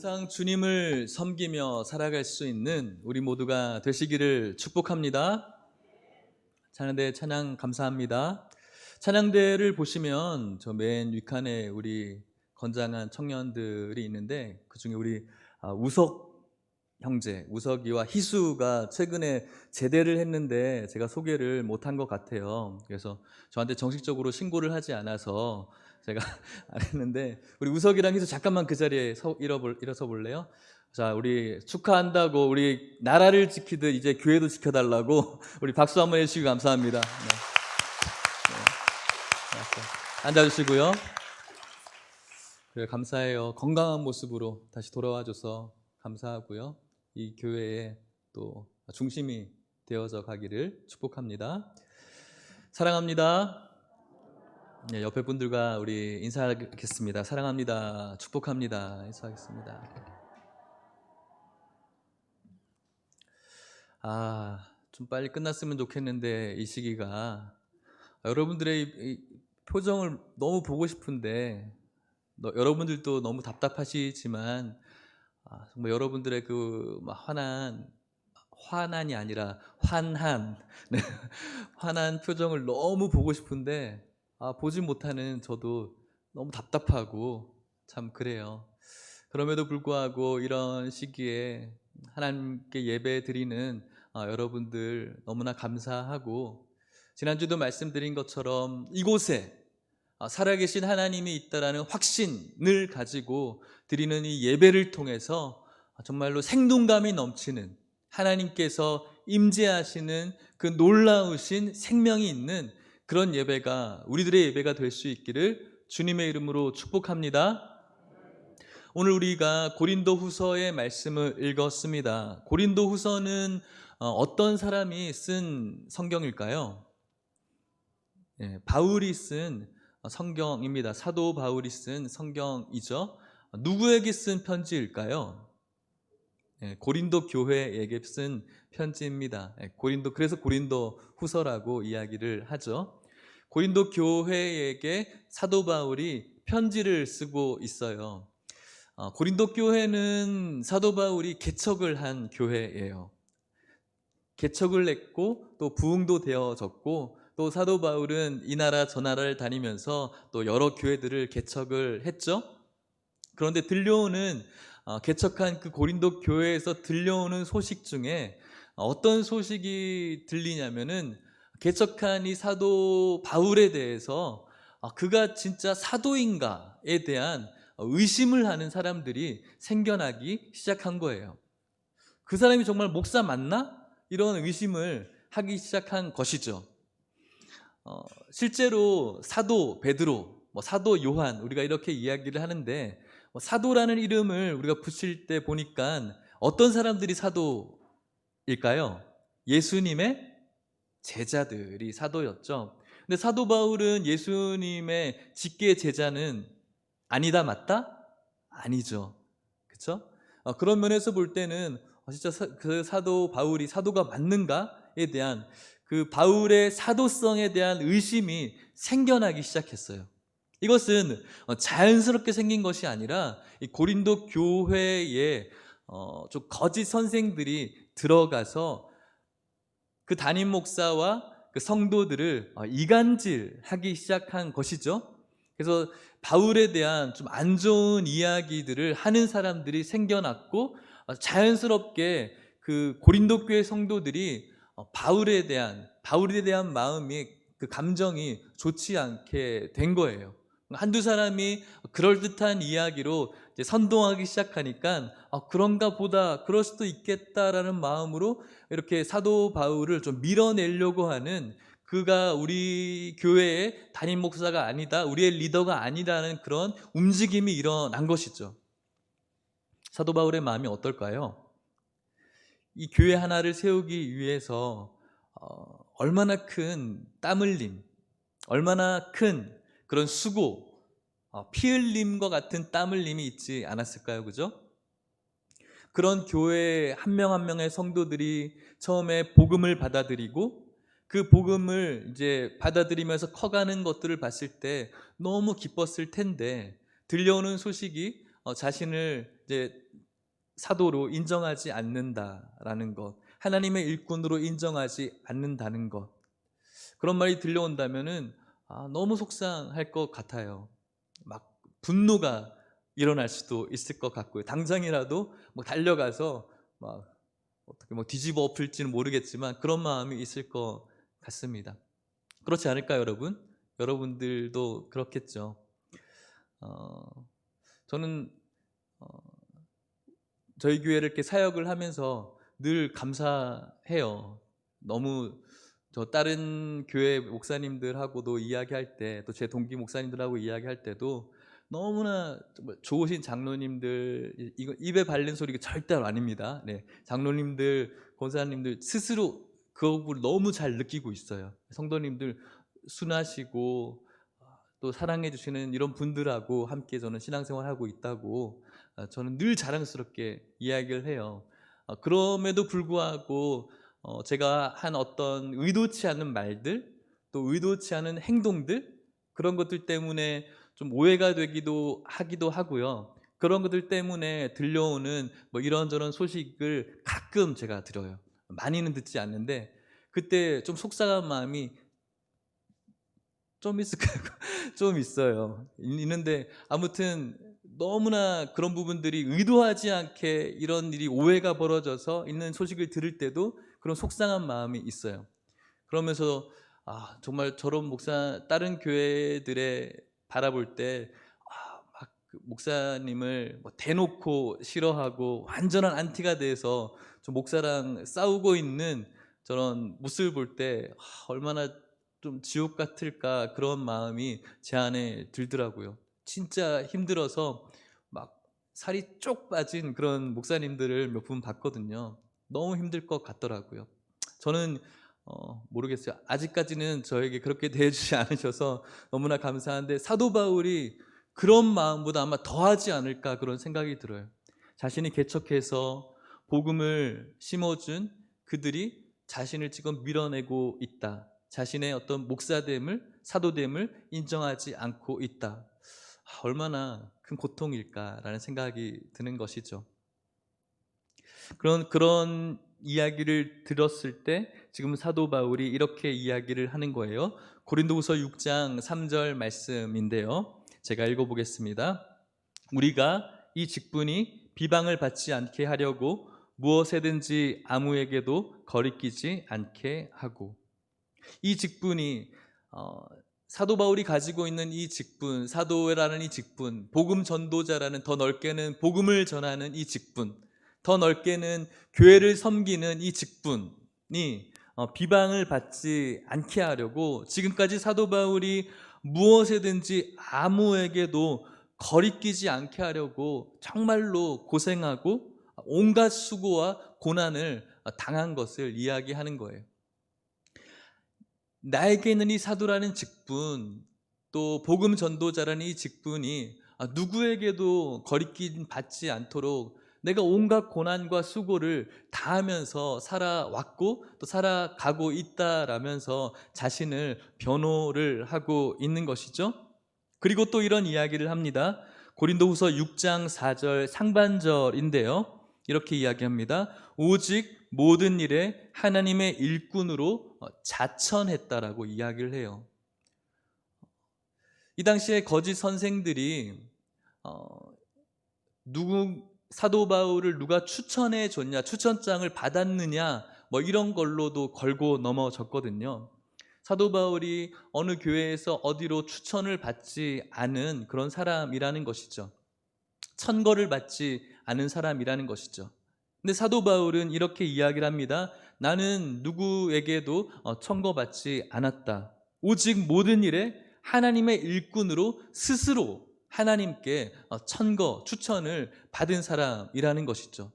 항상 주님을 섬기며 살아갈 수 있는 우리 모두가 되시기를 축복합니다. 찬양대 찬양 감사합니다. 찬양대를 보시면 저 맨 윗칸에 우리 건장한 청년들이 있는데 그 중에 우리 우석 형제, 우석이와 희수가 최근에 제대를 했는데 제가 소개를 못한 것 같아요. 그래서 저한테 정식적으로 신고를 하지 않아서 제가 안 했는데 우리 우석이랑 희수 잠깐만 그 자리에 일어서 볼래요? 자, 우리 축하한다고 우리 나라를 지키듯 이제 교회도 지켜달라고 우리 박수 한번 해주시고 감사합니다. 네. 네. 앉아주시고요. 그래, 감사해요. 건강한 모습으로 다시 돌아와줘서 감사하고요. 이 교회에 또 중심이 되어져 가기를 축복합니다. 사랑합니다. 네, 옆에 분들과 우리 인사하겠습니다. 사랑합니다. 축복합니다. 인사하겠습니다. 좀 빨리 끝났으면 좋겠는데 이 시기가 여러분들의 이 표정을 너무 보고 싶은데 여러분들도 너무 답답하시지만 정말 여러분들의 그 환한이 아니라 환한 네. 환한 표정을 너무 보고 싶은데 보지 못하는 저도 너무 답답하고 참 그래요. 그럼에도 불구하고 이런 시기에 하나님께 예배 드리는 여러분들 너무나 감사하고, 지난주도 말씀드린 것처럼 이곳에 살아계신 하나님이 있다라는 확신을 가지고 드리는 이 예배를 통해서 정말로 생동감이 넘치는 하나님께서 임재하시는 그 놀라우신 생명이 있는 그런 예배가 우리들의 예배가 될 수 있기를 주님의 이름으로 축복합니다. 오늘 우리가 고린도 후서의 말씀을 읽었습니다. 고린도 후서는 어떤 사람이 쓴 성경일까요? 바울이 쓴 성경입니다. 사도 바울이 쓴 성경이죠. 누구에게 쓴 편지일까요? 고린도 교회에게 쓴 편지입니다. 그래서 고린도 후서라고 이야기를 하죠. 고린도 교회에게 사도 바울이 편지를 쓰고 있어요. 고린도 교회는 사도 바울이 개척을 한 교회예요. 개척을 했고 또 부흥도 되어졌고, 또 사도 바울은 이 나라 저 나라를 다니면서 또 여러 교회들을 개척을 했죠. 그런데 개척한 그 고린도 교회에서 들려오는 소식 중에 어떤 소식이 들리냐면은, 개척한 이 사도 바울에 대해서 그가 진짜 사도인가에 대한 의심을 하는 사람들이 생겨나기 시작한 거예요. 그 사람이 정말 목사 맞나? 이런 의심을 하기 시작한 것이죠. 실제로 사도 베드로, 사도 요한, 우리가 이렇게 이야기를 하는데, 사도라는 이름을 우리가 붙일 때 보니까 어떤 사람들이 사도일까요? 예수님의 제자들이 사도였죠. 근데 사도 바울은 예수님의 직계 제자는 아니다, 맞다? 아니죠. 그렇죠? 그런 면에서 볼 때는 진짜 그 사도 바울이 사도가 맞는가에 대한 그 바울의 사도성에 대한 의심이 생겨나기 시작했어요. 이것은 자연스럽게 생긴 것이 아니라 이 고린도 교회에 좀 거짓 선생들이 들어가서 그 담임 목사와 그 성도들을 이간질하기 시작한 것이죠. 그래서 바울에 대한 좀 안 좋은 이야기들을 하는 사람들이 생겨났고, 자연스럽게 그 고린도 교회 성도들이 바울에 대한 마음이, 그 감정이 좋지 않게 된 거예요. 한두 사람이 그럴듯한 이야기로 이제 선동하기 시작하니까 그런가 보다, 그럴 수도 있겠다라는 마음으로 이렇게 사도 바울을 좀 밀어내려고 하는, 그가 우리 교회의 담임 목사가 아니다, 우리의 리더가 아니라는 그런 움직임이 일어난 것이죠. 사도 바울의 마음이 어떨까요? 이 교회 하나를 세우기 위해서 얼마나 큰 땀 흘림, 얼마나 큰 그런 수고, 피 흘림과 같은 땀 흘림이 있지 않았을까요? 그죠? 그런 교회 한 명 한 명의 성도들이 처음에 복음을 받아들이고, 그 복음을 이제 받아들이면서 커가는 것들을 봤을 때 너무 기뻤을 텐데, 들려오는 소식이 자신을 이제 사도로 인정하지 않는다라는 것, 하나님의 일꾼으로 인정하지 않는다는 것, 그런 말이 들려온다면은 너무 속상할 것 같아요. 막 분노가 일어날 수도 있을 것 같고요. 당장이라도 뭐 달려가서 막 어떻게 뭐 뒤집어 엎을지는 모르겠지만 그런 마음이 있을 것 같습니다. 그렇지 않을까요, 여러분? 여러분들도 그렇겠죠. 저는 저희 교회를 이렇게 사역을 하면서 늘 감사해요. 너무 저 다른 교회 목사님들하고도 이야기할 때, 또 제 동기 목사님들하고 이야기할 때도 너무나 정말 좋으신 장로님들, 이거 입에 발린 소리가 절대로 아닙니다. 네, 장로님들, 권사님들 스스로 그걸 너무 잘 느끼고 있어요. 성도님들 순하시고 또 사랑해 주시는 이런 분들하고 함께 저는 신앙생활하고 있다고 저는 늘 자랑스럽게 이야기를 해요. 그럼에도 불구하고 제가 한 어떤 의도치 않은 말들, 또 의도치 않은 행동들, 그런 것들 때문에 좀 오해가 되기도 하고요. 그런 것들 때문에 들려오는 뭐 이런저런 소식을 가끔 제가 들어요. 많이는 듣지 않는데 그때 좀 속상한 마음이 좀 있을 거고 좀 있어요. 있는데 아무튼 너무나 그런 부분들이 의도하지 않게 이런 일이 오해가 벌어져서 있는 소식을 들을 때도 그런 속상한 마음이 있어요. 그러면서 정말 저런 목사 다른 교회들에 바라볼 때 막 그 목사님을 뭐 대놓고 싫어하고 완전한 안티가 돼서 저 목사랑 싸우고 있는 저런 모습을 볼 때 얼마나 좀 지옥 같을까, 그런 마음이 제 안에 들더라고요. 진짜 힘들어서 막 살이 쪽 빠진 그런 목사님들을 몇 분 봤거든요. 너무 힘들 것 같더라고요. 저는 모르겠어요. 아직까지는 저에게 그렇게 대해주지 않으셔서 너무나 감사한데, 사도 바울이 그런 마음보다 아마 더하지 않을까, 그런 생각이 들어요. 자신이 개척해서 복음을 심어준 그들이 자신을 지금 밀어내고 있다. 자신의 어떤 목사됨을, 사도됨을 인정하지 않고 있다. 얼마나 큰 고통일까라는 생각이 드는 것이죠. 그런 이야기를 들었을 때 지금 사도 바울이 이렇게 이야기를 하는 거예요. 고린도후서 6장 3절 말씀인데요, 제가 읽어보겠습니다. 우리가 이 직분이 비방을 받지 않게 하려고 무엇에든지 아무에게도 거리끼지 않게 하고, 이 직분이 사도 바울이 가지고 있는 이 직분, 사도라는 이 직분, 복음 전도자라는, 더 넓게는 복음을 전하는 이 직분, 더 넓게는 교회를 섬기는 이 직분이 비방을 받지 않게 하려고 지금까지 사도 바울이 무엇에든지 아무에게도 거리끼지 않게 하려고 정말로 고생하고 온갖 수고와 고난을 당한 것을 이야기하는 거예요. 나에게는 이 사도라는 직분, 또 복음 전도자라는 이 직분이 누구에게도 거리낌 받지 않도록 내가 온갖 고난과 수고를 다하면서 살아왔고 또 살아가고 있다라면서 자신을 변호를 하고 있는 것이죠. 그리고 또 이런 이야기를 합니다. 고린도후서 6장 4절 상반절인데요, 이렇게 이야기합니다. 오직 모든 일에 하나님의 일꾼으로 자천했다라고 이야기를 해요. 이 당시에 거짓 선생들이 사도 바울을 누가 추천해 줬냐, 추천장을 받았느냐, 뭐 이런 걸로도 걸고 넘어졌거든요. 사도 바울이 어느 교회에서 어디로 추천을 받지 않은 그런 사람이라는 것이죠. 천거를 받지 않은 사람이라는 것이죠. 근데 사도 바울은 이렇게 이야기를 합니다. 나는 누구에게도 천거받지 않았다. 오직 모든 일에 하나님의 일꾼으로 스스로 하나님께 추천을 받은 사람이라는 것이죠.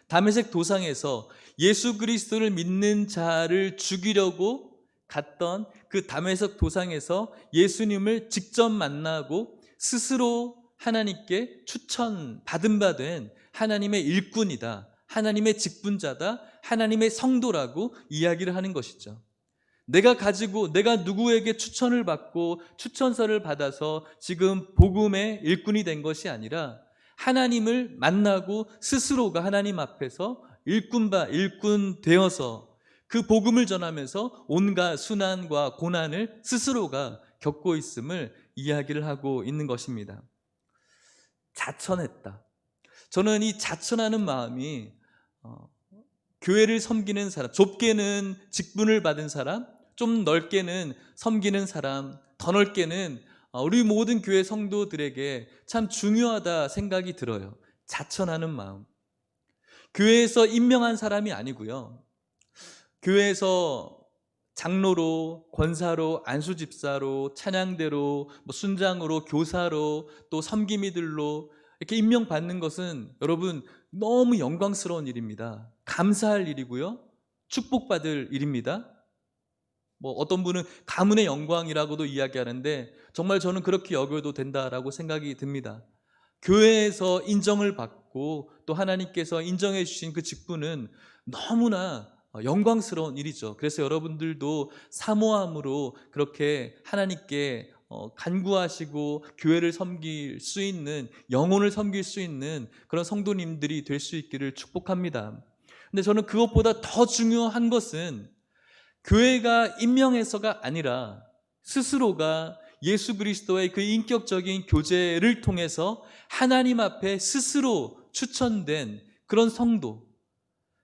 다메섹 도상에서 예수 그리스도를 믿는 자를 죽이려고 갔던 그 다메섹 도상에서 예수님을 직접 만나고 스스로 하나님께 추천받은 바 된 하나님의 일꾼이다, 하나님의 직분자다, 하나님의 성도라고 이야기를 하는 것이죠. 내가 누구에게 추천을 받고 추천서를 받아서 지금 복음의 일꾼이 된 것이 아니라 하나님을 만나고 스스로가 하나님 앞에서 일꾼 되어서 그 복음을 전하면서 온갖 순환과 고난을 스스로가 겪고 있음을 이야기를 하고 있는 것입니다. 자천했다. 저는 이 자천하는 마음이 교회를 섬기는 사람, 좁게는 직분을 받은 사람, 좀 넓게는 섬기는 사람, 더 넓게는 우리 모든 교회 성도들에게 참 중요하다 생각이 들어요. 자천하는 마음. 교회에서 임명한 사람이 아니고요. 교회에서 장로로, 권사로, 안수집사로, 찬양대로, 순장으로, 교사로, 또 섬김이들로 이렇게 임명받는 것은 여러분 너무 영광스러운 일입니다. 감사할 일이고요. 축복받을 일입니다. 어떤 분은 가문의 영광이라고도 이야기하는데 정말 저는 그렇게 여겨도 된다라고 생각이 듭니다. 교회에서 인정을 받고 또 하나님께서 인정해 주신 그 직분은 너무나 영광스러운 일이죠. 그래서 여러분들도 사모함으로 그렇게 하나님께 간구하시고 교회를 섬길 수 있는, 영혼을 섬길 수 있는 그런 성도님들이 될 수 있기를 축복합니다. 근데 저는 그것보다 더 중요한 것은 교회가 임명해서가 아니라 스스로가 예수 그리스도의 그 인격적인 교제를 통해서 하나님 앞에 스스로 추천된 그런 성도,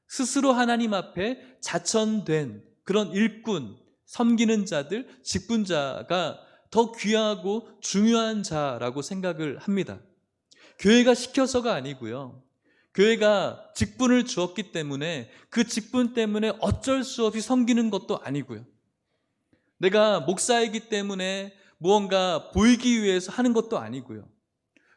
스스로 하나님 앞에 자천된 그런 일꾼, 섬기는 자들, 직분자가 더 귀하고 중요한 자라고 생각을 합니다. 교회가 시켜서가 아니고요. 교회가 직분을 주었기 때문에 그 직분 때문에 어쩔 수 없이 섬기는 것도 아니고요. 내가 목사이기 때문에 무언가 보이기 위해서 하는 것도 아니고요.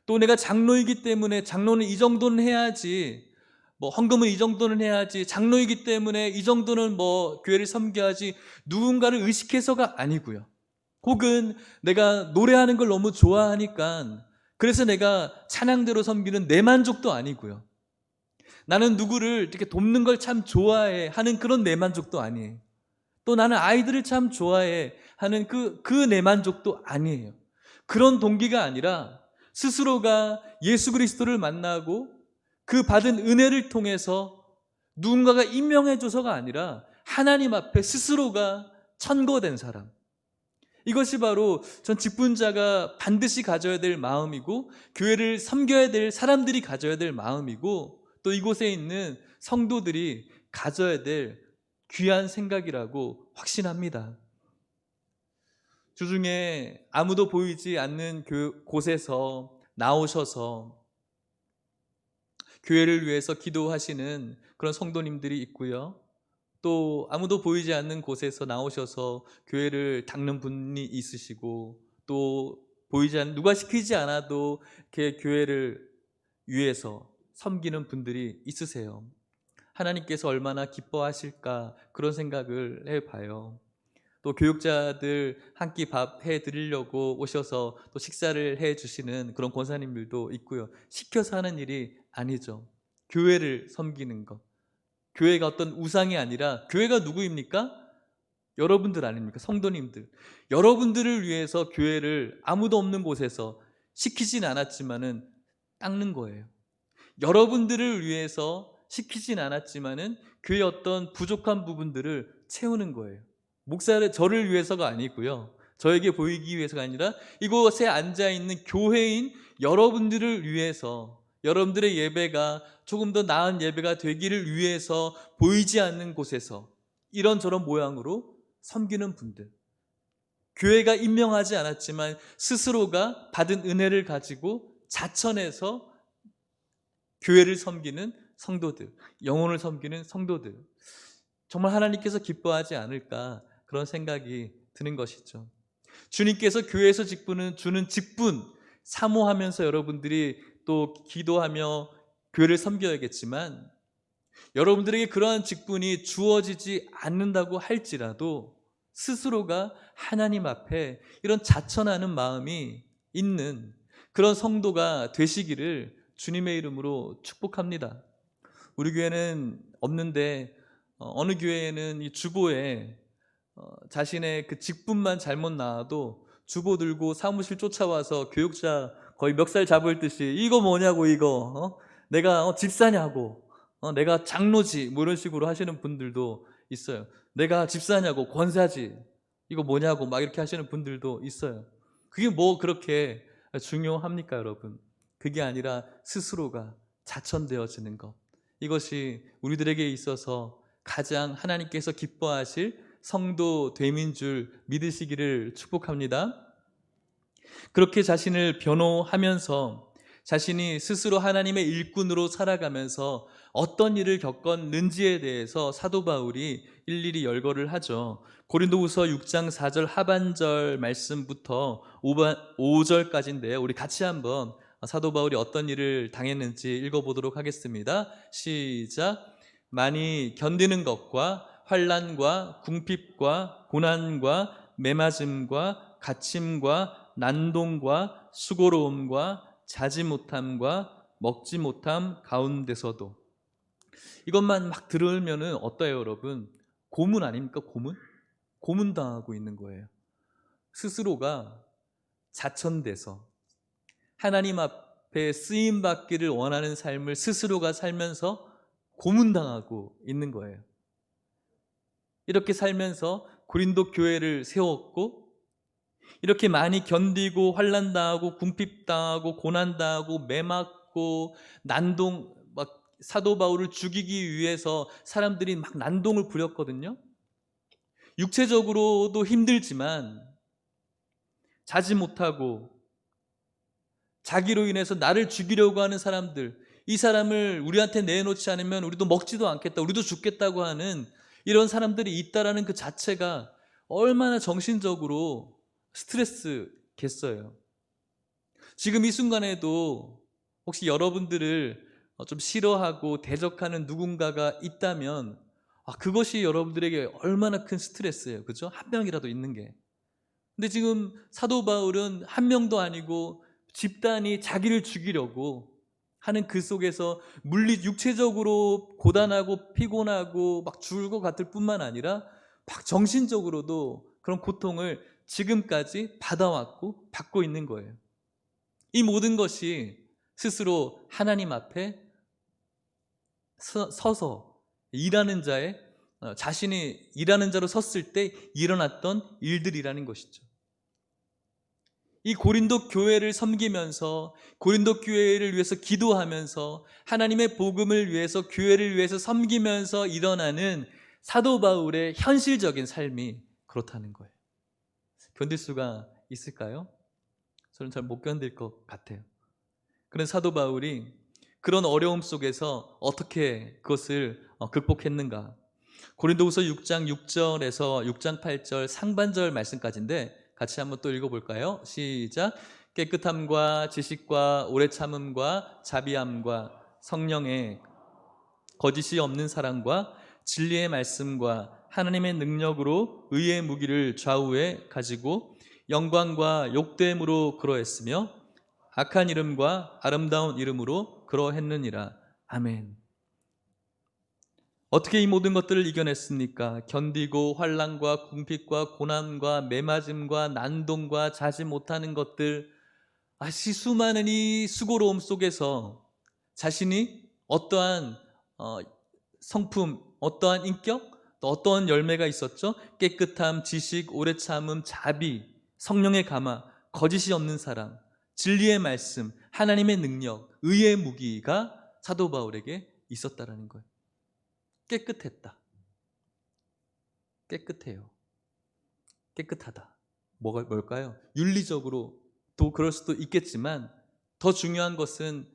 또 내가 장로이기 때문에 장로는 이 정도는 해야지, 헌금은 이 정도는 해야지, 장로이기 때문에 이 정도는 교회를 섬겨야지, 누군가를 의식해서가 아니고요. 혹은 내가 노래하는 걸 너무 좋아하니까 그래서 내가 찬양대로 섬기는 내 만족도 아니고요. 나는 누구를 이렇게 돕는 걸 참 좋아해 하는 그런 내 만족도 아니에요. 또 나는 아이들을 참 좋아해 하는 그 내 만족도 아니에요. 그런 동기가 아니라 스스로가 예수 그리스도를 만나고 그 받은 은혜를 통해서 누군가가 임명해줘서가 아니라 하나님 앞에 스스로가 천거된 사람. 이것이 바로 전 직분자가 반드시 가져야 될 마음이고 교회를 섬겨야 될 사람들이 가져야 될 마음이고 또 이곳에 있는 성도들이 가져야 될 귀한 생각이라고 확신합니다. 주중에 아무도 보이지 않는 곳에서 나오셔서 교회를 위해서 기도하시는 그런 성도님들이 있고요. 또 아무도 보이지 않는 곳에서 나오셔서 교회를 닦는 분이 있으시고 또 누가 시키지 않아도 이렇게 교회를 위해서 섬기는 분들이 있으세요. 하나님께서 얼마나 기뻐하실까 그런 생각을 해봐요. 또 교육자들 한 끼 밥 해드리려고 오셔서 또 식사를 해주시는 그런 권사님들도 있고요. 시켜서 하는 일이 아니죠. 교회를 섬기는 것. 교회가 어떤 우상이 아니라 교회가 누구입니까? 여러분들 아닙니까? 성도님들. 여러분들을 위해서 교회를 아무도 없는 곳에서 시키진 않았지만은 닦는 거예요. 여러분들을 위해서 시키진 않았지만은 교회의 어떤 부족한 부분들을 채우는 거예요. 목사를 저를 위해서가 아니고요. 저에게 보이기 위해서가 아니라 이곳에 앉아있는 교회인 여러분들을 위해서 여러분들의 예배가 조금 더 나은 예배가 되기를 위해서 보이지 않는 곳에서 이런저런 모양으로 섬기는 분들. 교회가 임명하지 않았지만 스스로가 받은 은혜를 가지고 자천해서 교회를 섬기는 성도들, 영혼을 섬기는 성도들. 정말 하나님께서 기뻐하지 않을까 그런 생각이 드는 것이죠. 주님께서 교회에서 주는 직분 사모하면서 여러분들이 또 기도하며 교회를 섬겨야겠지만 여러분들에게 그러한 직분이 주어지지 않는다고 할지라도 스스로가 하나님 앞에 이런 자천하는 마음이 있는 그런 성도가 되시기를 주님의 이름으로 축복합니다. 우리 교회는 없는데 어느 교회에는 이 주보에 자신의 그 직분만 잘못 나와도 주보 들고 사무실 쫓아와서 교육자 거의 멱살 잡을 듯이 이거 뭐냐고 이거 내가 집사냐고 내가 장로지 뭐 이런 식으로 하시는 분들도 있어요. 내가 집사냐고 권사지 이거 뭐냐고 막 이렇게 하시는 분들도 있어요. 그게 뭐 그렇게 중요합니까 여러분? 그게 아니라 스스로가 자천되어지는 것, 이것이 우리들에게 있어서 가장 하나님께서 기뻐하실 성도됨인 줄 믿으시기를 축복합니다. 그렇게 자신을 변호하면서 자신이 스스로 하나님의 일꾼으로 살아가면서 어떤 일을 겪었는지에 대해서 사도 바울이 일일이 열거를 하죠. 고린도후서 6장 4절 하반절 말씀부터 5절까지인데요. 우리 같이 한번 사도 바울이 어떤 일을 당했는지 읽어보도록 하겠습니다. 시작. 많이 견디는 것과 환난과 궁핍과 고난과 매맞음과 갇힘과 난동과 수고로움과 자지 못함과 먹지 못함 가운데서도, 이것만 막 들으면은 어때요 여러분? 고문 아닙니까? 고문당하고 있는 거예요. 스스로가 자천돼서 하나님 앞에 쓰임받기를 원하는 삶을 스스로가 살면서 고문당하고 있는 거예요. 이렇게 살면서 고린도 교회를 세웠고, 이렇게 많이 견디고 환난당하고 궁핍당하고 고난당하고 매맞고 난동, 막 사도 바울을 죽이기 위해서 사람들이 막 난동을 부렸거든요. 육체적으로도 힘들지만 자지 못하고 자기로 인해서 나를 죽이려고 하는 사람들, 이 사람을 우리한테 내놓지 않으면 우리도 먹지도 않겠다, 우리도 죽겠다고 하는 이런 사람들이 있다라는 그 자체가 얼마나 정신적으로 스트레스겠어요. 지금 이 순간에도 혹시 여러분들을 좀 싫어하고 대적하는 누군가가 있다면 그것이 여러분들에게 얼마나 큰 스트레스예요. 그죠? 한 명이라도 있는 게. 근데 지금 사도 바울은 한 명도 아니고 집단이 자기를 죽이려고 하는 그 속에서 육체적으로 고단하고 피곤하고 막 죽을 것 같을 뿐만 아니라 막 정신적으로도 그런 고통을 지금까지 받아왔고 받고 있는 거예요. 이 모든 것이 스스로 하나님 앞에 서서 일하는 자의 자신이 일하는 자로 섰을 때 일어났던 일들이라는 것이죠. 이 고린도 교회를 섬기면서 고린도 교회를 위해서 기도하면서 하나님의 복음을 위해서 교회를 위해서 섬기면서 일어나는 사도 바울의 현실적인 삶이 그렇다는 거예요. 견딜 수가 있을까요? 저는 잘 못 견딜 것 같아요. 그런 사도 바울이 그런 어려움 속에서 어떻게 그것을 극복했는가? 고린도후서 6장 6절에서 6장 8절 상반절 말씀까지인데 같이 한번 또 읽어볼까요? 시작. 깨끗함과 지식과 오래 참음과 자비함과 성령의 거짓이 없는 사랑과 진리의 말씀과 하나님의 능력으로 의의 무기를 좌우에 가지고 영광과 욕됨으로 그러했으며 악한 이름과 아름다운 이름으로 그러했느니라. 아멘. 어떻게 이 모든 것들을 이겨냈습니까? 견디고 환난과 궁핍과 고난과 매맞음과 난동과 자지 못하는 것들, 수많은 이 수고로움 속에서 자신이 어떠한 성품, 어떠한 인격, 또 어떠한 열매가 있었죠? 깨끗함, 지식, 오래 참음, 자비, 성령의 감화, 거짓이 없는 사랑, 진리의 말씀, 하나님의 능력, 의의 무기가 사도 바울에게 있었다라는 거예요. 깨끗했다. 깨끗해요. 깨끗하다. 뭘까요? 윤리적으로 또 그럴 수도 있겠지만 더 중요한 것은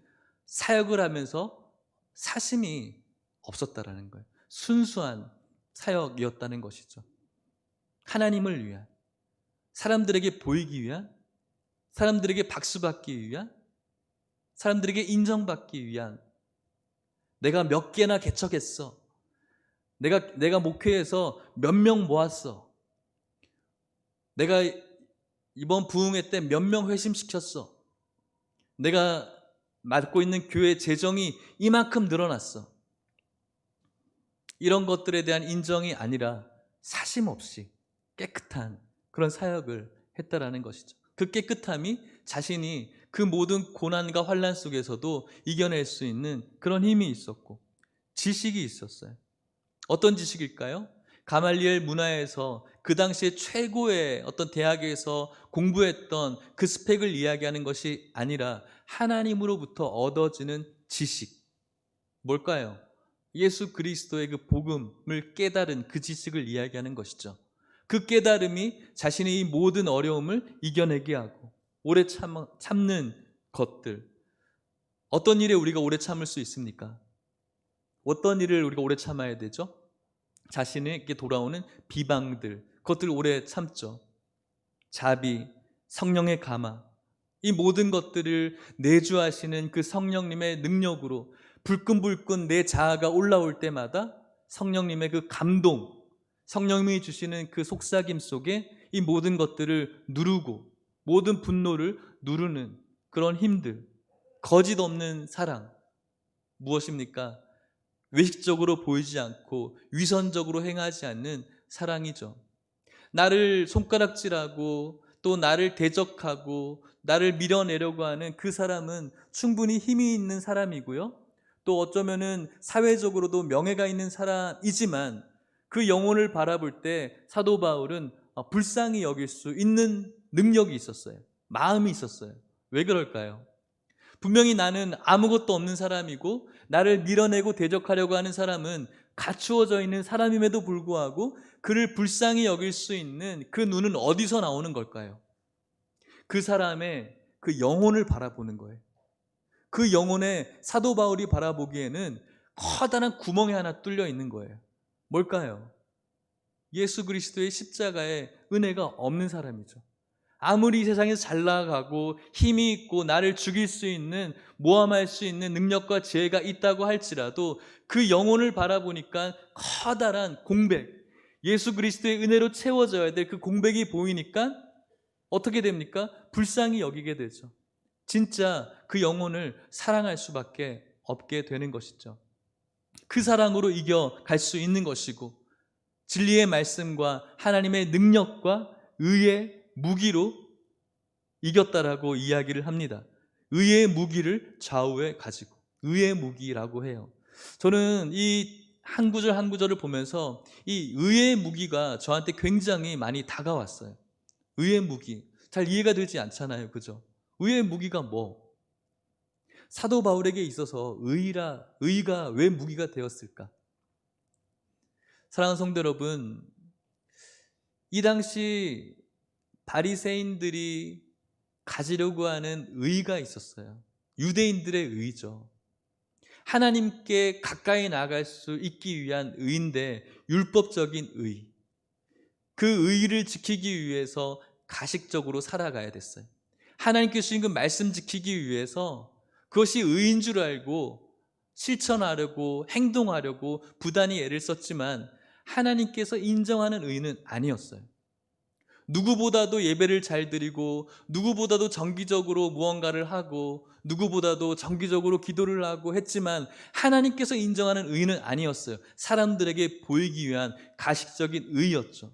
사역을 하면서 사심이 없었다라는 거예요. 순수한 사역이었다는 것이죠. 하나님을 위한, 사람들에게 보이기 위한, 사람들에게 박수받기 위한, 사람들에게 인정받기 위한, 내가 몇 개나 개척했어, 내가 목회에서 몇 명 모았어, 내가 이번 부흥회 때 몇 명 회심시켰어, 내가 맡고 있는 교회 재정이 이만큼 늘어났어, 이런 것들에 대한 인정이 아니라 사심 없이 깨끗한 그런 사역을 했다라는 것이죠. 그 깨끗함이 자신이 그 모든 고난과 환난 속에서도 이겨낼 수 있는 그런 힘이 있었고 지식이 있었어요. 어떤 지식일까요? 가말리엘 문화에서 그 당시에 최고의 어떤 대학에서 공부했던 그 스펙을 이야기하는 것이 아니라 하나님으로부터 얻어지는 지식. 뭘까요? 예수 그리스도의 그 복음을 깨달은 그 지식을 이야기하는 것이죠. 그 깨달음이 자신의 이 모든 어려움을 이겨내게 하고 오래 참는 것들. 어떤 일에 우리가 오래 참을 수 있습니까? 어떤 일을 우리가 오래 참아야 되죠? 자신에게 돌아오는 비방들, 그것들을 오래 참죠. 자비, 성령의 감화, 이 모든 것들을 내주하시는 그 성령님의 능력으로 불끈불끈 내 자아가 올라올 때마다 성령님의 그 감동, 성령님이 주시는 그 속삭임 속에 이 모든 것들을 누르고 모든 분노를 누르는 그런 힘들, 거짓 없는 사랑, 무엇입니까? 외식적으로 보이지 않고 위선적으로 행하지 않는 사랑이죠. 나를 손가락질하고 또 나를 대적하고 나를 밀어내려고 하는 그 사람은 충분히 힘이 있는 사람이고요. 또 어쩌면은 사회적으로도 명예가 있는 사람이지만 그 영혼을 바라볼 때 사도 바울은 불쌍히 여길 수 있는 능력이 있었어요. 마음이 있었어요. 왜 그럴까요? 분명히 나는 아무것도 없는 사람이고 나를 밀어내고 대적하려고 하는 사람은 갖추어져 있는 사람임에도 불구하고 그를 불쌍히 여길 수 있는 그 눈은 어디서 나오는 걸까요? 그 사람의 그 영혼을 바라보는 거예요. 그 영혼에 사도 바울이 바라보기에는 커다란 구멍이 하나 뚫려 있는 거예요. 뭘까요? 예수 그리스도의 십자가의 은혜가 없는 사람이죠. 아무리 이 세상에서 잘 나가고 힘이 있고 나를 죽일 수 있는, 모함할 수 있는 능력과 지혜가 있다고 할지라도 그 영혼을 바라보니까 커다란 공백, 예수 그리스도의 은혜로 채워져야 될 그 공백이 보이니까 어떻게 됩니까? 불쌍히 여기게 되죠. 진짜 그 영혼을 사랑할 수밖에 없게 되는 것이죠. 그 사랑으로 이겨갈 수 있는 것이고 진리의 말씀과 하나님의 능력과 의의 무기로 이겼다라고 이야기를 합니다. 의의 무기를 좌우에 가지고 의의 무기라고 해요. 저는 이 한 구절 한 구절을 보면서 이 의의 무기가 저한테 굉장히 많이 다가왔어요. 의의 무기 잘 이해가 되지 않잖아요, 그죠? 의의 무기가 뭐? 사도 바울에게 있어서 의가 왜 무기가 되었을까? 사랑하는 성도 여러분, 이 당시 바리새인들이 가지려고 하는 의가 있었어요. 유대인들의 의죠. 하나님께 가까이 나갈 수 있기 위한 의인데 율법적인 의. 그 의를 지키기 위해서 가식적으로 살아가야 됐어요. 하나님께 주신 그 말씀 지키기 위해서 그것이 의인 줄 알고 실천하려고 행동하려고 부단히 애를 썼지만 하나님께서 인정하는 의는 아니었어요. 누구보다도 예배를 잘 드리고 누구보다도 정기적으로 무언가를 하고 누구보다도 정기적으로 기도를 하고 했지만 하나님께서 인정하는 의는 아니었어요. 사람들에게 보이기 위한 가식적인 의였죠.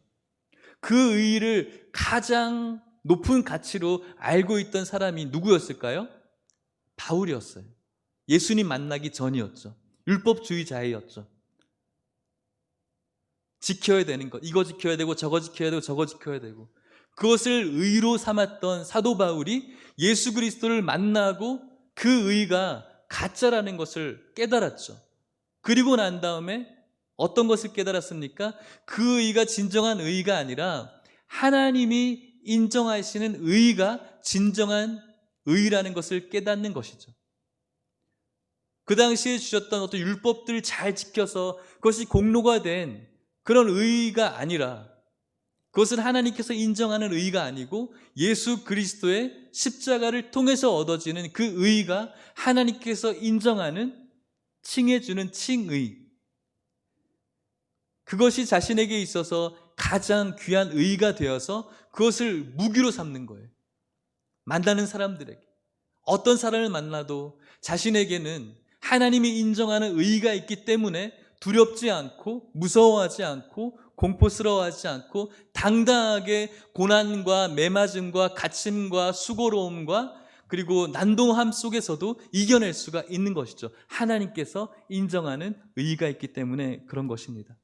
그 의를 가장 높은 가치로 알고 있던 사람이 누구였을까요? 바울이었어요. 예수님 만나기 전이었죠. 율법주의자였죠. 지켜야 되는 것, 이거 지켜야 되고 저거 지켜야 되고 저거 지켜야 되고 그것을 의로 삼았던 사도 바울이 예수 그리스도를 만나고 그 의가 가짜라는 것을 깨달았죠. 그리고 난 다음에 어떤 것을 깨달았습니까? 그 의가 진정한 의가 아니라 하나님이 인정하시는 의가 진정한 의라는 것을 깨닫는 것이죠. 그 당시에 주셨던 어떤 율법들을 잘 지켜서 그것이 공로가 된 그런 의가 아니라 그것은 하나님께서 인정하는 의가 아니고 예수 그리스도의 십자가를 통해서 얻어지는 그 의가 하나님께서 인정하는 칭해주는 칭의, 그것이 자신에게 있어서 가장 귀한 의가 되어서 그것을 무기로 삼는 거예요. 만나는 사람들에게 어떤 사람을 만나도 자신에게는 하나님이 인정하는 의가 있기 때문에 두렵지 않고 무서워하지 않고 공포스러워하지 않고 당당하게 고난과 매맞음과 갇힘과 수고로움과 그리고 난동함 속에서도 이겨낼 수가 있는 것이죠. 하나님께서 인정하는 의의가 있기 때문에 그런 것입니다.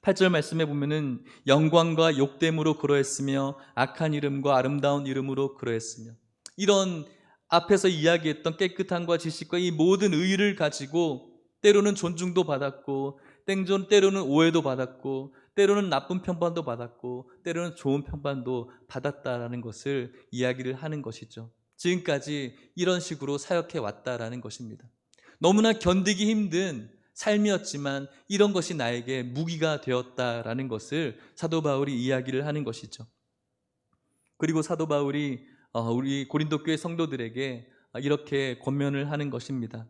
8절 말씀에 보면은 영광과 욕됨으로 그러했으며 악한 이름과 아름다운 이름으로 그러했으며, 이런 앞에서 이야기했던 깨끗함과 지식과 이 모든 의의를 가지고 때로는 존중도 받았고 때로는 오해도 받았고 때로는 나쁜 평판도 받았고 때로는 좋은 평판도 받았다라는 것을 이야기를 하는 것이죠. 지금까지 이런 식으로 사역해 왔다라는 것입니다. 너무나 견디기 힘든 삶이었지만 이런 것이 나에게 무기가 되었다라는 것을 사도 바울이 이야기를 하는 것이죠. 그리고 사도 바울이 우리 고린도 교회 성도들에게 이렇게 권면을 하는 것입니다.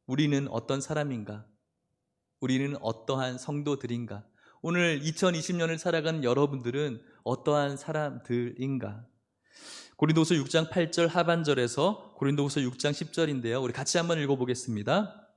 우리는 어떤 사람인가? 우리는 어떠한 성도들인가? 오늘 2020년을 살아가는 여러분들은 어떠한 사람들인가? 고린도후서 6장 8절 하반절에서 고린도후서 6장 10절인데요. 우리 같이 한번 읽어보겠습니다.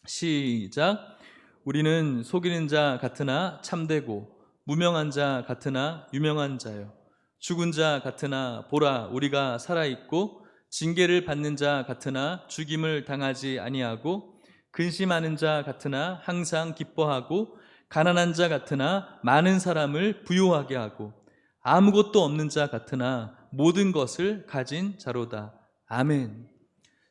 시작. 우리는 속이는 자 같으나 참되고 무명한 자 같으나 유명한 자요. 죽은 자 같으나 보라 우리가 살아있고 징계를 받는 자 같으나 죽임을 당하지 아니하고 근심하는 자 같으나 항상 기뻐하고 가난한 자 같으나 많은 사람을 부요하게 하고 아무것도 없는 자 같으나 모든 것을 가진 자로다. 아멘.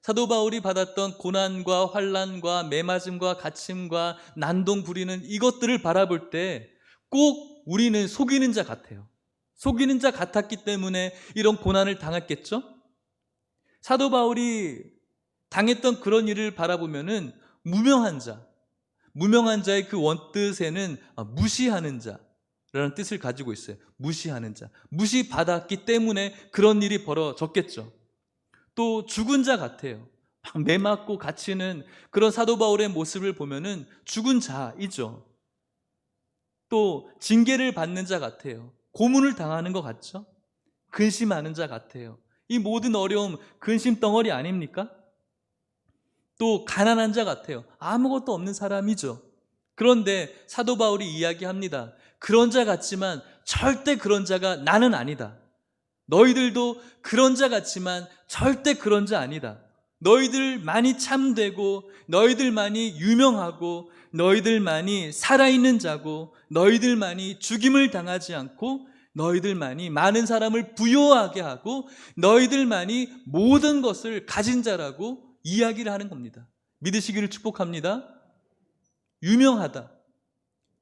사도 바울이 받았던 고난과 환난과 매맞음과 갇힘과 난동 부리는 이것들을 바라볼 때 꼭 우리는 속이는 자 같아요. 속이는 자 같았기 때문에 이런 고난을 당했겠죠? 사도 바울이 당했던 그런 일을 바라보면은 무명한 자의 그 원뜻에는 무시하는 자라는 뜻을 가지고 있어요. 무시하는 자, 무시받았기 때문에 그런 일이 벌어졌겠죠. 또 죽은 자 같아요. 막 매맞고 갇히는 그런 사도 바울의 모습을 보면은 죽은 자이죠. 또 징계를 받는 자 같아요. 고문을 당하는 것 같죠? 근심하는 자 같아요. 이 모든 어려움 근심 덩어리 아닙니까? 또 가난한 자 같아요. 아무것도 없는 사람이죠. 그런데 사도 바울이 이야기합니다. 그런 자 같지만 절대 그런 자가 나는 아니다. 너희들도 그런 자 같지만 절대 그런 자 아니다. 너희들만이 참되고 너희들만이 유명하고 너희들만이 살아있는 자고 너희들만이 죽임을 당하지 않고 너희들만이 많은 사람을 부요하게 하고 너희들만이 모든 것을 가진 자라고 이야기를 하는 겁니다. 믿으시기를 축복합니다. 유명하다.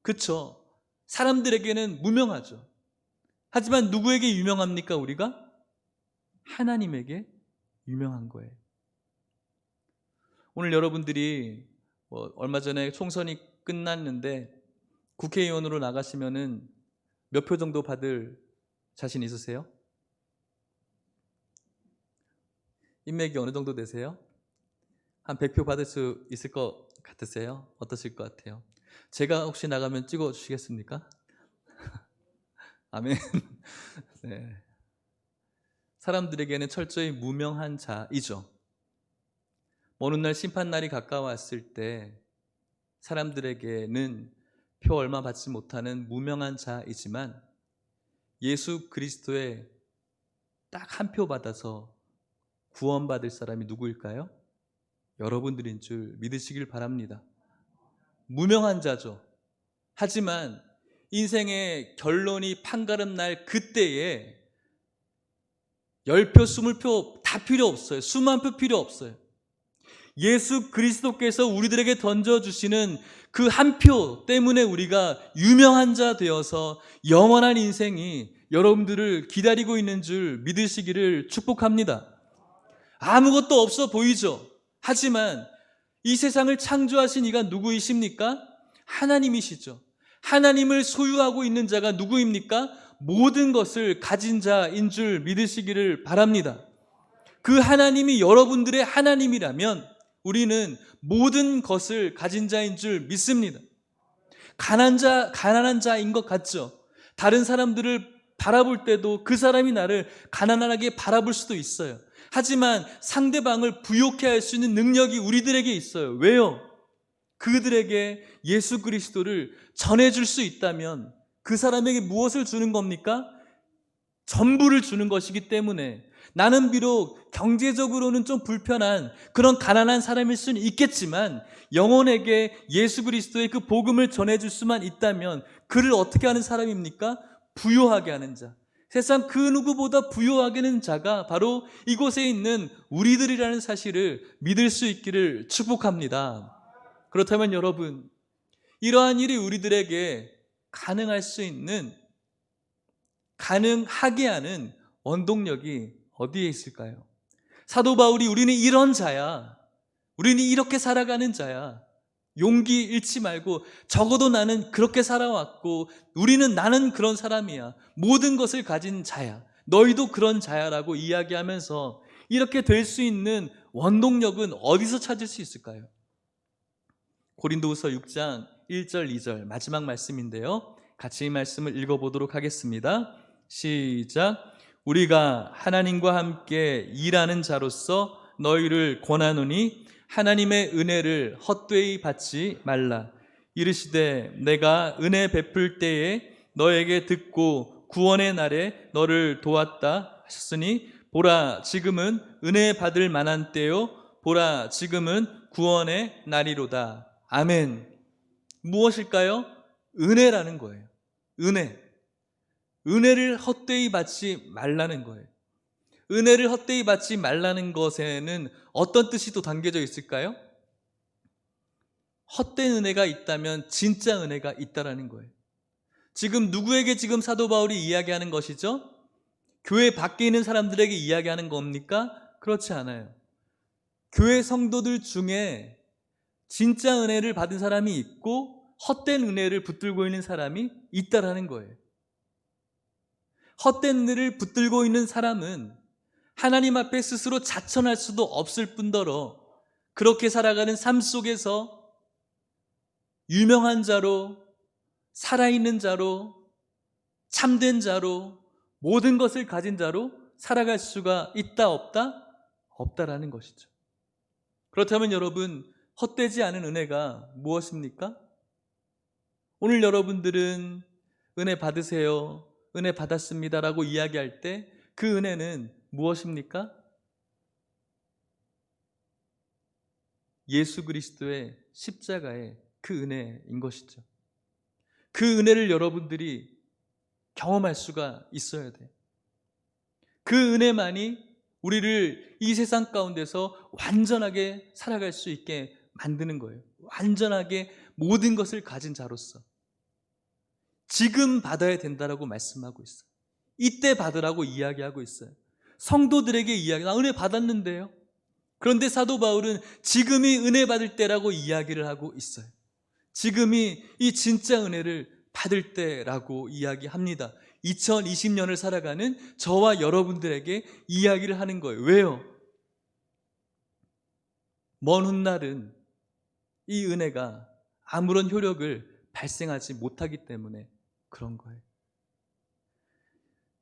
그쵸? 사람들에게는 무명하죠. 하지만 누구에게 유명합니까? 우리가? 하나님에게 유명한 거예요. 오늘 여러분들이 얼마 전에 총선이 끝났는데 국회의원으로 나가시면은 몇 표 정도 받을 자신 있으세요? 인맥이 어느 정도 되세요? 한 100표 받을 수 있을 것 같으세요? 어떠실 것 같아요? 제가 혹시 나가면 찍어 주시겠습니까? 아멘. 네. 사람들에게는 철저히 무명한 자이죠. 어느 날 심판날이 가까웠을 때 사람들에게는 표 얼마 받지 못하는 무명한 자이지만 예수 그리스도의 딱 한 표 받아서 구원받을 사람이 누구일까요? 여러분들인 줄 믿으시길 바랍니다. 무명한 자죠. 하지만 인생의 결론이 판가름 날 그때에 10표, 20표 다 필요 없어요. 수만 표 필요 없어요. 예수 그리스도께서 우리들에게 던져주시는 그 한 표 때문에 우리가 유명한 자 되어서 영원한 인생이 여러분들을 기다리고 있는 줄 믿으시기를 축복합니다. 아무것도 없어 보이죠? 하지만 이 세상을 창조하신 이가 누구이십니까? 하나님이시죠. 하나님을 소유하고 있는 자가 누구입니까? 모든 것을 가진 자인 줄 믿으시기를 바랍니다. 그 하나님이 여러분들의 하나님이라면 우리는 모든 것을 가진 자인 줄 믿습니다. 가난한 자인 것 같죠? 다른 사람들을 바라볼 때도 그 사람이 나를 가난하게 바라볼 수도 있어요. 하지만 상대방을 부욕해 할 수 있는 능력이 우리들에게 있어요. 왜요? 그들에게 예수 그리스도를 전해줄 수 있다면 그 사람에게 무엇을 주는 겁니까? 전부를 주는 것이기 때문에 나는 비록 경제적으로는 좀 불편한 그런 가난한 사람일 수는 있겠지만 영혼에게 예수 그리스도의 그 복음을 전해줄 수만 있다면 그를 어떻게 하는 사람입니까? 부요하게 하는 자. 세상 그 누구보다 부요하게 하는 자가 바로 이곳에 있는 우리들이라는 사실을 믿을 수 있기를 축복합니다. 그렇다면 여러분, 이러한 일이 우리들에게 가능하게 하는 원동력이 어디에 있을까요? 사도 바울이 우리는 이런 자야, 우리는 이렇게 살아가는 자야, 용기 잃지 말고 적어도 나는 그렇게 살아왔고 나는 그런 사람이야, 모든 것을 가진 자야, 너희도 그런 자야라고 이야기하면서 이렇게 될 수 있는 원동력은 어디서 찾을 수 있을까요? 고린도후서 6장 1절 2절 마지막 말씀인데요, 같이 이 말씀을 읽어보도록 하겠습니다. 시작. 우리가 하나님과 함께 일하는 자로서 너희를 권하노니 하나님의 은혜를 헛되이 받지 말라. 이르시되 내가 은혜 베풀 때에 너에게 듣고 구원의 날에 너를 도왔다 하셨으니 보라 지금은 은혜 받을 만한 때요 보라 지금은 구원의 날이로다. 아멘. 무엇일까요? 은혜라는 거예요. 은혜를 헛되이 받지 말라는 거예요. 은혜를 헛되이 받지 말라는 것에는 어떤 뜻이 또 담겨져 있을까요? 헛된 은혜가 있다면 진짜 은혜가 있다라는 거예요. 지금 누구에게 지금 사도 바울이 이야기하는 것이죠? 교회 밖에 있는 사람들에게 이야기하는 겁니까? 그렇지 않아요. 교회 성도들 중에 진짜 은혜를 받은 사람이 있고 헛된 은혜를 붙들고 있는 사람이 있다라는 거예요. 헛된 은혜를 붙들고 있는 사람은 하나님 앞에 스스로 자천할 수도 없을 뿐더러 그렇게 살아가는 삶 속에서 유명한 자로, 살아있는 자로, 참된 자로, 모든 것을 가진 자로 살아갈 수가 있다 없다? 없다라는 것이죠. 그렇다면 여러분, 헛되지 않은 은혜가 무엇입니까? 오늘 여러분들은 은혜 받으세요, 은혜 받았습니다라고 이야기할 때 그 은혜는 무엇입니까? 예수 그리스도의 십자가의 그 은혜인 것이죠. 그 은혜를 여러분들이 경험할 수가 있어야 돼요. 그 은혜만이 우리를 이 세상 가운데서 완전하게 살아갈 수 있게 만드는 거예요. 완전하게 모든 것을 가진 자로서 지금 받아야 된다라고 말씀하고 있어요. 이때 받으라고 이야기하고 있어요. 성도들에게 나 은혜 받았는데요. 그런데 사도 바울은 지금이 은혜 받을 때라고 이야기를 하고 있어요. 지금이 이 진짜 은혜를 받을 때라고 이야기합니다. 2020년을 살아가는 저와 여러분들에게 이야기를 하는 거예요. 왜요? 먼 훗날은 이 은혜가 아무런 효력을 발생하지 못하기 때문에 그런 거예요.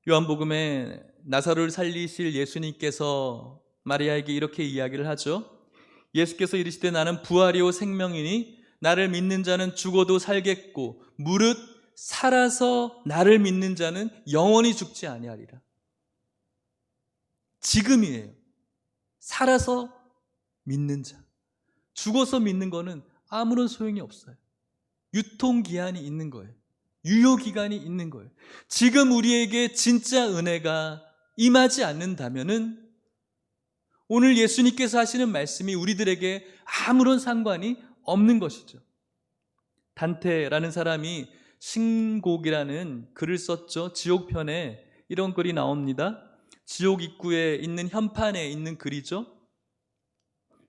요한복음에 나사로를 살리실 예수님께서 마리아에게 이렇게 이야기를 하죠. 예수께서 이르시되 나는 부활이요 생명이니 나를 믿는 자는 죽어도 살겠고 무릇 살아서 나를 믿는 자는 영원히 죽지 아니하리라. 지금이에요. 살아서 믿는 자. 죽어서 믿는 거는 아무런 소용이 없어요. 유통기한이 있는 거예요. 유효기간이 있는 거예요. 지금 우리에게 진짜 은혜가 임하지 않는다면은 오늘 예수님께서 하시는 말씀이 우리들에게 아무런 상관이 없는 것이죠. 단테라는 사람이 신곡이라는 글을 썼죠. 지옥편에 이런 글이 나옵니다. 지옥 입구에 있는 현판에 있는 글이죠.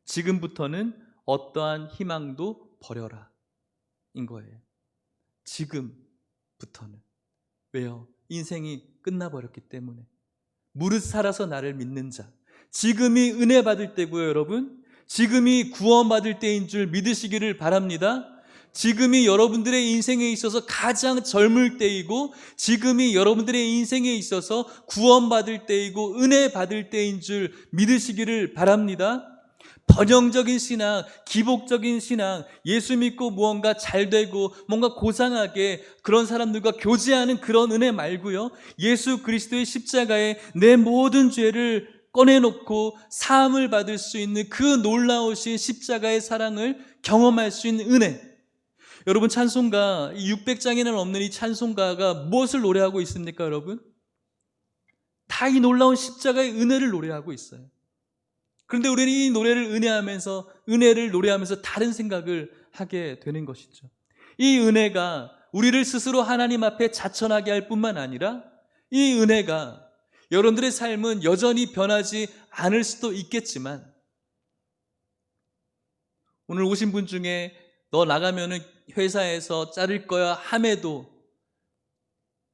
지금부터는 어떠한 희망도 버려라 인 거예요. 지금부터는. 왜요? 인생이 끝나버렸기 때문에. 무릇 살아서 나를 믿는 자. 지금이 은혜 받을 때고요, 여러분. 지금이 구원받을 때인 줄 믿으시기를 바랍니다. 지금이 여러분들의 인생에 있어서 가장 젊을 때이고 지금이 여러분들의 인생에 있어서 구원받을 때이고 은혜 받을 때인 줄 믿으시기를 바랍니다. 번영적인 신앙, 기복적인 신앙, 예수 믿고 무언가 잘 되고 뭔가 고상하게 그런 사람들과 교제하는 그런 은혜 말고요. 예수 그리스도의 십자가에 내 모든 죄를 꺼내놓고 사함을 받을 수 있는 그 놀라우신 십자가의 사랑을 경험할 수 있는 은혜. 여러분, 찬송가 600장에는 없는 이 찬송가가 무엇을 노래하고 있습니까, 여러분? 다 이 놀라운 십자가의 은혜를 노래하고 있어요. 그런데 우리는 이 은혜를 노래하면서 다른 생각을 하게 되는 것이죠. 이 은혜가 우리를 스스로 하나님 앞에 자천하게 할 뿐만 아니라 이 은혜가 여러분들의 삶은 여전히 변하지 않을 수도 있겠지만, 오늘 오신 분 중에 너 나가면은 회사에서 자를 거야 함에도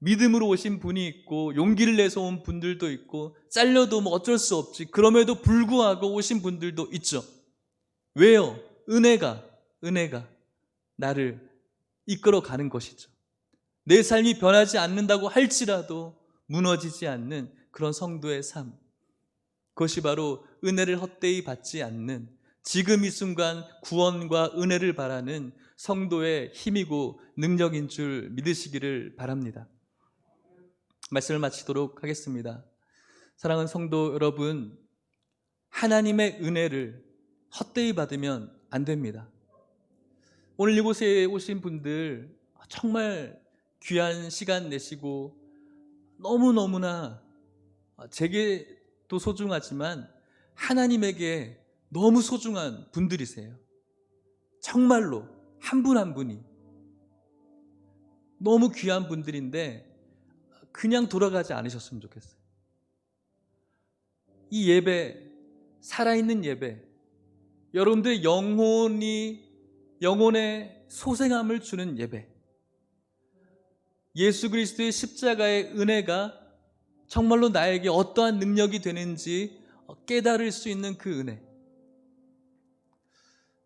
믿음으로 오신 분이 있고 용기를 내서 온 분들도 있고 잘려도 뭐 어쩔 수 없지 그럼에도 불구하고 오신 분들도 있죠. 왜요? 은혜가 나를 이끌어 가는 것이죠. 내 삶이 변하지 않는다고 할지라도 무너지지 않는 그런 성도의 삶, 그것이 바로 은혜를 헛되이 받지 않는, 지금 이 순간 구원과 은혜를 바라는 성도의 힘이고 능력인 줄 믿으시기를 바랍니다. 말씀을 마치도록 하겠습니다. 사랑하는 성도 여러분, 하나님의 은혜를 헛되이 받으면 안 됩니다. 오늘 이곳에 오신 분들 정말 귀한 시간 내시고 너무너무나 제게도 소중하지만 하나님에게 너무 소중한 분들이세요. 정말로 한 분 한 분이 너무 귀한 분들인데 그냥 돌아가지 않으셨으면 좋겠어요. 이 예배, 살아있는 예배, 여러분들의 영혼의 소생함을 주는 예배, 예수 그리스도의 십자가의 은혜가 정말로 나에게 어떠한 능력이 되는지 깨달을 수 있는 그 은혜,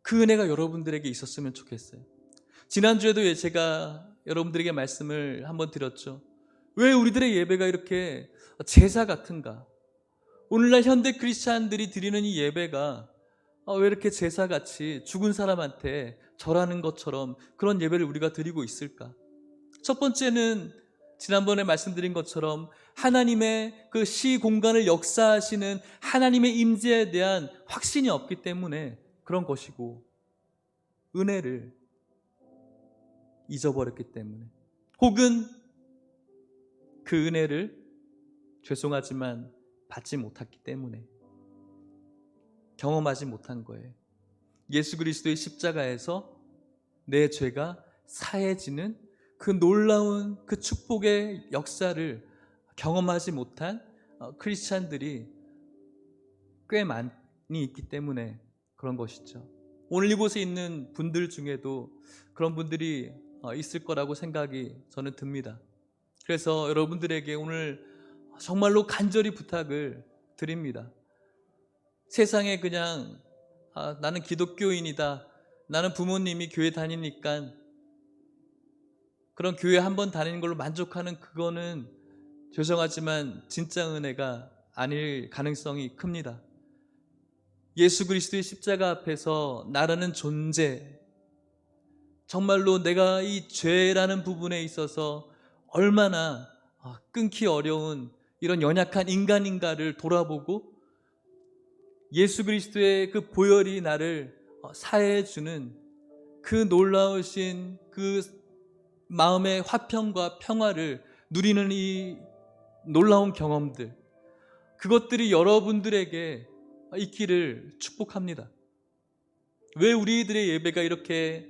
그 은혜가 여러분들에게 있었으면 좋겠어요. 지난주에도 제가 여러분들에게 말씀을 한번 드렸죠. 왜 우리들의 예배가 이렇게 제사 같은가? 오늘날 현대 크리스찬들이 드리는 이 예배가 왜 이렇게 제사같이 죽은 사람한테 절하는 것처럼 그런 예배를 우리가 드리고 있을까? 첫 번째는 지난번에 말씀드린 것처럼 하나님의 그 시공간을 역사하시는 하나님의 임재에 대한 확신이 없기 때문에 그런 것이고, 은혜를 잊어버렸기 때문에, 혹은 그 은혜를 죄송하지만 받지 못했기 때문에, 경험하지 못한 거예요. 예수 그리스도의 십자가에서 내 죄가 사해지는 그 놀라운 그 축복의 역사를 경험하지 못한 크리스찬들이 꽤 많이 있기 때문에 그런 것이죠. 오늘 이곳에 있는 분들 중에도 그런 분들이 있을 거라고 생각이 저는 듭니다. 그래서 여러분들에게 오늘 정말로 간절히 부탁을 드립니다. 세상에 그냥 나는 기독교인이다, 나는 부모님이 교회 다니니까 그런 교회 한번 다니는 걸로 만족하는, 그거는 죄송하지만 진짜 은혜가 아닐 가능성이 큽니다. 예수 그리스도의 십자가 앞에서 나라는 존재, 정말로 내가 이 죄라는 부분에 있어서 얼마나 끊기 어려운 이런 연약한 인간인가를 돌아보고 예수 그리스도의 그 보혈이 나를 사해해 주는 그 놀라우신 그 마음의 화평과 평화를 누리는 이 놀라운 경험들, 그것들이 여러분들에게 있기를 축복합니다. 왜 우리들의 예배가 이렇게,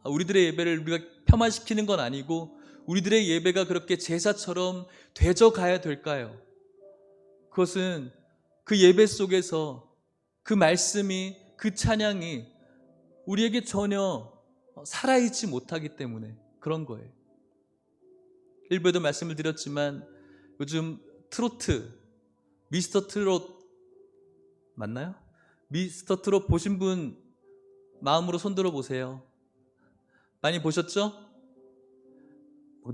우리들의 예배를 우리가 폄하시키는 건 아니고 우리들의 예배가 그렇게 제사처럼 되져가야 될까요? 그것은 그 예배 속에서 그 말씀이, 그 찬양이 우리에게 전혀 살아있지 못하기 때문에 그런 거예요. 일부에도 말씀을 드렸지만 요즘 트로트, 미스터 트롯 맞나요? 미스터 트롯 보신 분 마음으로 손들어 보세요. 많이 보셨죠?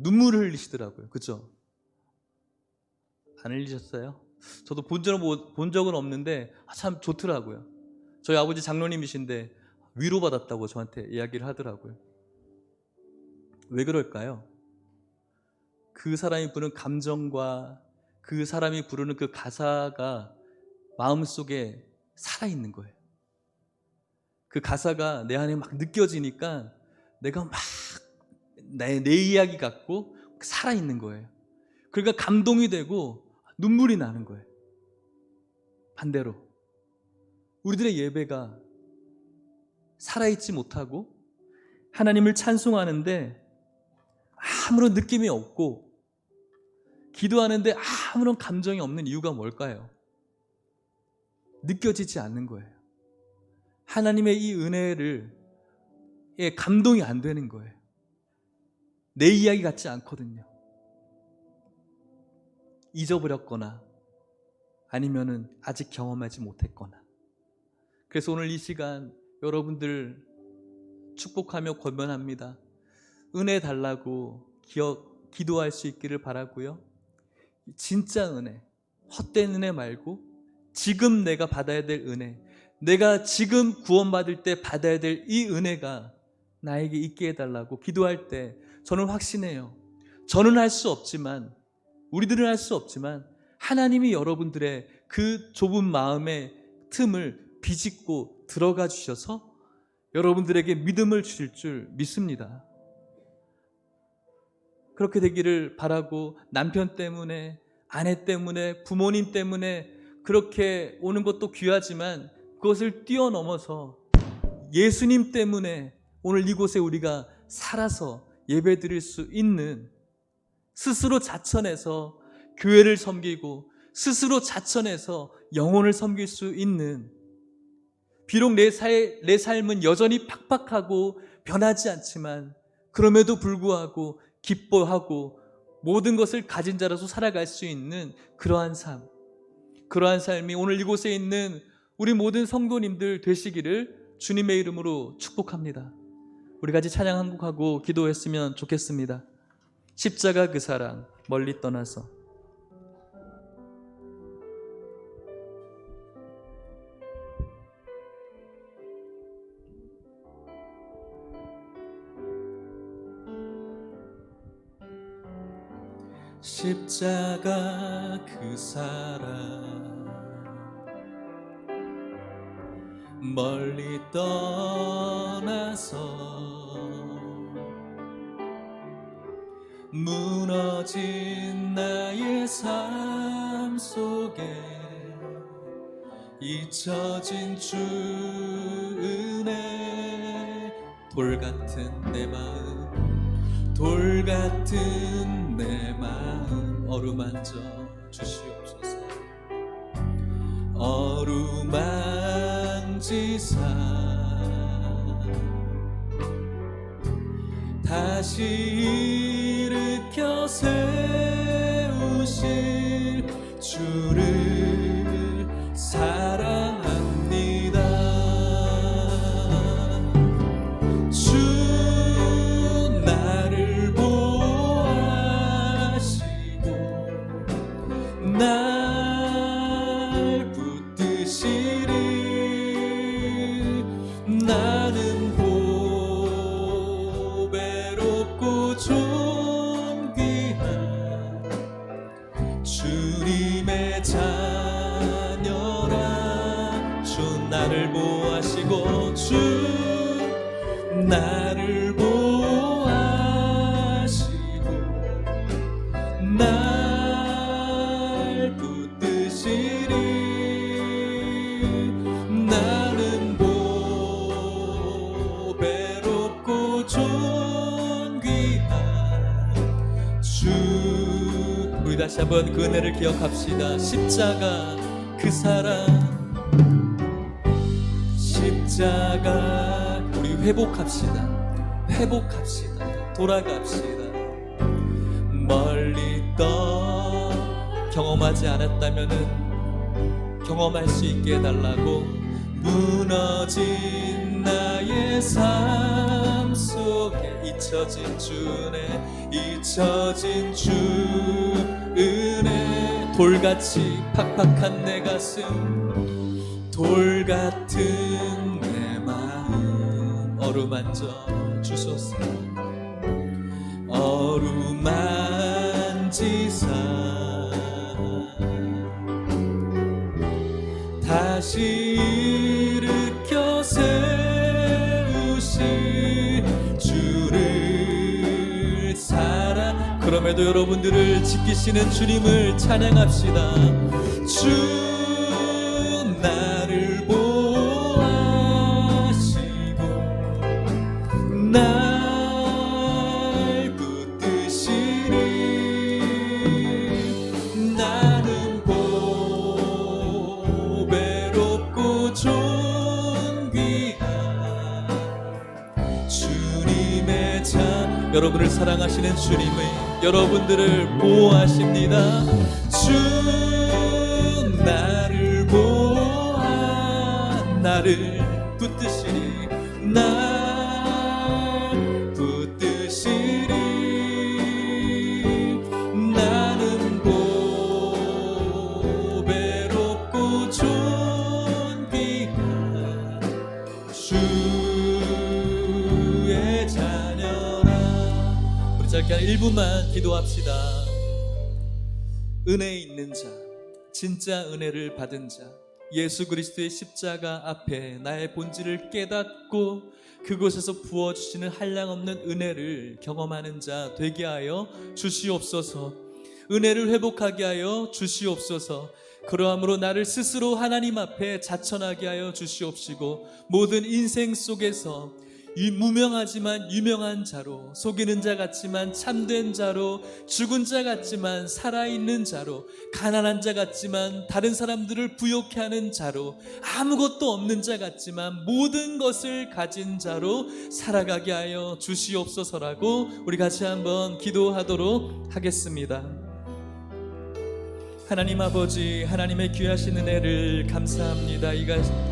눈물을 흘리시더라고요. 그죠? 안 흘리셨어요? 저도 본 적은 없는데 참 좋더라고요. 저희 아버지 장로님이신데 위로받았다고 저한테 이야기를 하더라고요. 왜 그럴까요? 그 사람이 부르는 감정과 그 사람이 부르는 그 가사가 마음속에 살아있는 거예요. 그 가사가 내 안에 막 느껴지니까 내가 막 내 이야기 같고 살아있는 거예요. 그러니까 감동이 되고 눈물이 나는 거예요. 반대로 우리들의 예배가 살아있지 못하고 하나님을 찬송하는데 아무런 느낌이 없고 기도하는데 아무런 감정이 없는 이유가 뭘까요? 느껴지지 않는 거예요. 하나님의 이 은혜를 감동이 안 되는 거예요. 내 이야기 같지 않거든요. 잊어버렸거나 아니면은 아직 경험하지 못했거나. 그래서 오늘 이 시간 여러분들 축복하며 권면합니다. 은혜 달라고 기도할 수 있기를 바라고요. 진짜 은혜, 헛된 은혜 말고 지금 내가 받아야 될 은혜, 내가 지금 구원받을 때 받아야 될 이 은혜가 나에게 있게 해달라고 기도할 때 저는 확신해요. 저는 할 수 없지만, 우리들은 할 수 없지만 하나님이 여러분들의 그 좁은 마음의 틈을 비집고 들어가 주셔서 여러분들에게 믿음을 주실 줄 믿습니다. 그렇게 되기를 바라고, 남편 때문에, 아내 때문에, 부모님 때문에 그렇게 오는 것도 귀하지만 그것을 뛰어넘어서 예수님 때문에 오늘 이곳에 우리가 살아서 예배드릴 수 있는, 스스로 자천해서 교회를 섬기고 스스로 자천해서 영혼을 섬길 수 있는, 비록 내 삶은 여전히 팍팍하고 변하지 않지만 그럼에도 불구하고 기뻐하고 모든 것을 가진 자로서 살아갈 수 있는 그러한 삶, 그러한 삶이 오늘 이곳에 있는 우리 모든 성도님들 되시기를 주님의 이름으로 축복합니다. 우리 같이 찬양 한 곡 하고 기도했으면 좋겠습니다. 십자가 그 사랑 멀리 떠나서. 십자가 그 사랑 멀리 떠나서 무너진 나의 삶 속에 잊혀진 주 은혜, 돌같은 내 마음, 돌같은 내 마음 어루만져 주시옵소서. 어루만지사 다시 일으켜 세우실 주를 사랑합니다. 주 나를 보호하시고 날 붙드시리. 나는 보배롭고 존귀한 주님의 자녀라. 주 나를 보호하시고, 주 나를 보호하시고 날 붙드시리. 나는 보배롭고 존귀한 주. 우리 다시 한번 그 은혜를 기억합시다. 십자가 그 사랑, 십자가. 우리 회복합시다. 회복합시다. 돌아갑시다. 멀리 떠 경험하지 않았다면은 경험할 수 있게 해달라고. 무너진 나의 삶 속에 잊혀진 주 은혜, 잊혀진 주 은혜, 돌같이 팍팍한 내 가슴, 돌 같은 내 마음 어루만져 주소서. 어루만지사 다시 일으켜 세우실 주를 사랑. 그럼에도 여러분들을 지키시는 주님을 찬양합시다. 주 나를 보호하시고 날 붙드시니 나는 보배롭고 존귀한 주님의 자. 여러분을 사랑하시는 주님의 여러분들을 보호하십니다. 주 나를 보호하 나를 붙드시니 날 붙드시니 나는 보배롭고 존귀한 주의 자녀라. 우리 짧게 한 1분만 기도합시다. 은혜 있는 자, 진짜 은혜를 받은 자, 예수 그리스도의 십자가 앞에 나의 본질을 깨닫고 그곳에서 부어주시는 한량없는 은혜를 경험하는 자 되게 하여 주시옵소서. 은혜를 회복하게 하여 주시옵소서. 그러함으로 나를 스스로 하나님 앞에 자천하게 하여 주시옵시고, 모든 인생 속에서 무명하지만 유명한 자로, 속이는 자 같지만 참된 자로, 죽은 자 같지만 살아있는 자로, 가난한 자 같지만 다른 사람들을 부욕해 하는 자로, 아무것도 없는 자 같지만 모든 것을 가진 자로 살아가게 하여 주시옵소서라고 우리 같이 한번 기도하도록 하겠습니다. 하나님 아버지, 하나님의 귀하신 은혜를 감사합니다.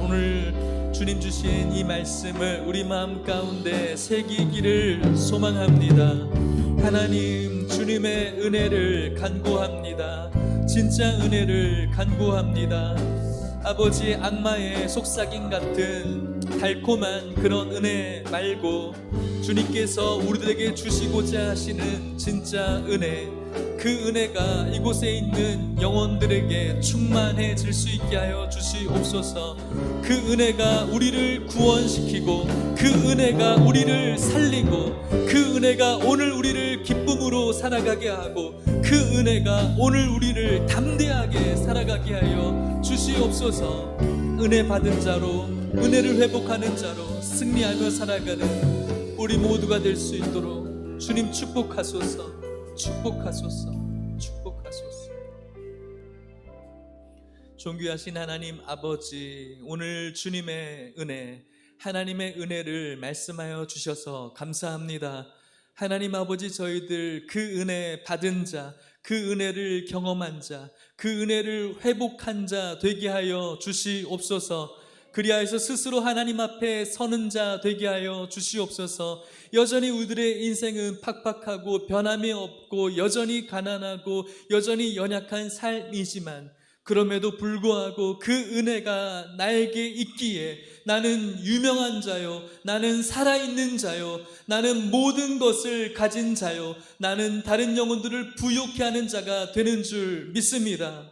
오늘 주님 주신 이 말씀을 우리 마음 가운데 새기기를 소망합니다. 하나님, 주님의 은혜를 간구합니다. 진짜 은혜를 간구합니다. 아버지, 악마의 속삭임 같은 달콤한 그런 은혜 말고 주님께서 우리들에게 주시고자 하시는 진짜 은혜, 그 은혜가 이곳에 있는 영혼들에게 충만해질 수 있게 하여 주시옵소서. 그 은혜가 우리를 구원시키고, 그 은혜가 우리를 살리고, 그 은혜가 오늘 우리를 기쁨으로 살아가게 하고, 그 은혜가 오늘 우리를 담대하게 살아가게 하여 주시옵소서. 은혜 받은 자로, 은혜를 회복하는 자로 승리하며 살아가는 우리 모두가 될 수 있도록 주님 축복하소서. 축복하소서. 축복하소서. 존귀하신 하나님 아버지, 오늘 주님의 은혜, 하나님의 은혜를 말씀하여 주셔서 감사합니다. 하나님 아버지, 저희들 그 은혜 받은 자, 그 은혜를 경험한 자, 그 은혜를 회복한 자 되게 하여 주시옵소서. 그리하여서 스스로 하나님 앞에 서는 자 되게 하여 주시옵소서. 여전히 우리들의 인생은 팍팍하고 변함이 없고 여전히 가난하고 여전히 연약한 삶이지만, 그럼에도 불구하고 그 은혜가 나에게 있기에 나는 유명한 자요, 나는 살아있는 자요, 나는 모든 것을 가진 자요, 나는 다른 영혼들을 부욕해 하는 자가 되는 줄 믿습니다.